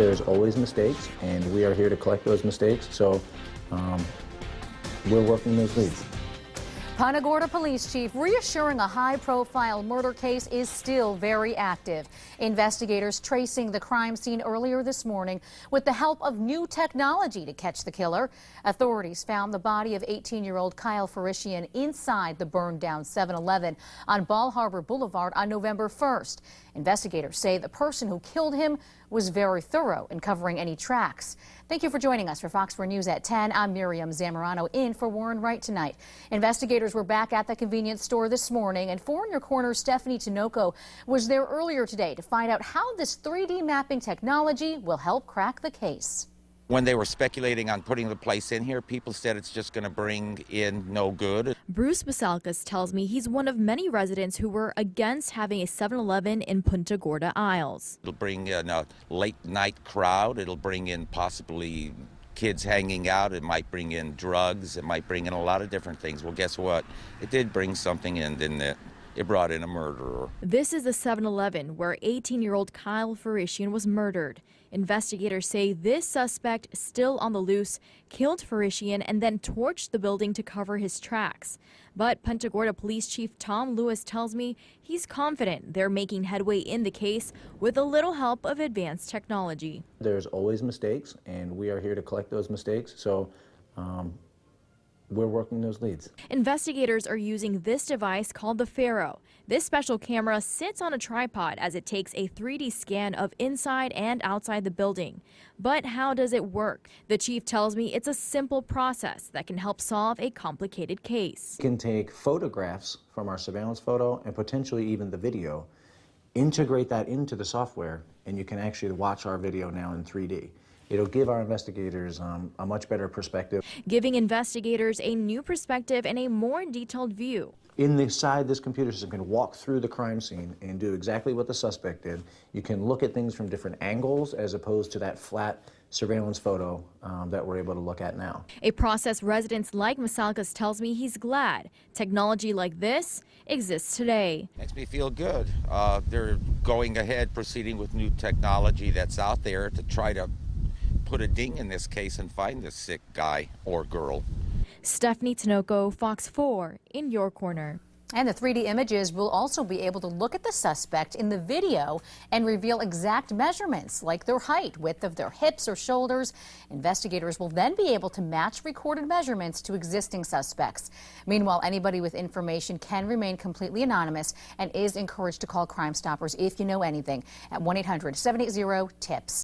There's always mistakes, and we are here to collect those mistakes, so we're working those leads. Punta Gorda Police Chief reassuring a high-profile murder case is still very active. Investigators tracing the crime scene earlier this morning with the help of new technology to catch the killer. Authorities found the body of 18-year-old Kyle Farishian inside the burned-down 7-Eleven on Ball Harbor Boulevard on November 1st. Investigators say the person who killed him was very thorough in covering any tracks. Thank you for joining us for Fox 4 News at 10. I'm Miriam Zamorano in for Warren Wright tonight. Investigators were back at the convenience store this morning, and 4 in Your Corner Stephanie Tinoco was there earlier today to find out how this 3D mapping technology will help crack the case. When they were speculating on putting the place in here, people said it's just going to bring in no good. Bruce Basalkas tells me he's one of many residents who were against having a 7-Eleven in Punta Gorda aisles. It'll bring in a late night crowd. It'll bring in possibly kids hanging out. It might bring in drugs. It might bring in a lot of different things. Well, guess what? It did bring something in, didn't it? It brought in a murderer. This is the 7-Eleven where 18-year-old Kyle Farishian was murdered. Investigators say this suspect, still on the loose, killed Farishian and then torched the building to cover his tracks. But Punta Gorda Police Chief Tom Lewis tells me he's confident they're making headway in the case with a little help of advanced technology. There's always mistakes, and we are here to collect those mistakes, so we're working those leads. Investigators are using this device called the Pharaoh. This special camera sits on a tripod as it takes a 3D scan of inside and outside the building. But how does it work? The chief tells me it's a simple process that can help solve a complicated case. We can take photographs from our surveillance photo and potentially even the video, integrate that into the software, and you can actually watch our video now in 3D. It'll give our investigators a much better perspective. Giving investigators a new perspective and a more detailed view. Inside this computer system can walk through the crime scene and do exactly what the suspect did. You can look at things from different angles as opposed to that flat surveillance photo that we're able to look at now. A process residents like Masalkas tells me he's glad technology like this exists today. Makes me feel good. They're going ahead, proceeding with new technology that's out there to try to put a ding in this case and find this sick guy or girl. Stephanie Tinoco, Fox 4 in Your Corner. And the 3D images will also be able to look at the suspect in the video and reveal exact measurements like their height, width of their hips or shoulders. Investigators will then be able to match recorded measurements to existing suspects. Meanwhile, anybody with information can remain completely anonymous and is encouraged to call Crime Stoppers if you know anything at 1-800-780-TIPS.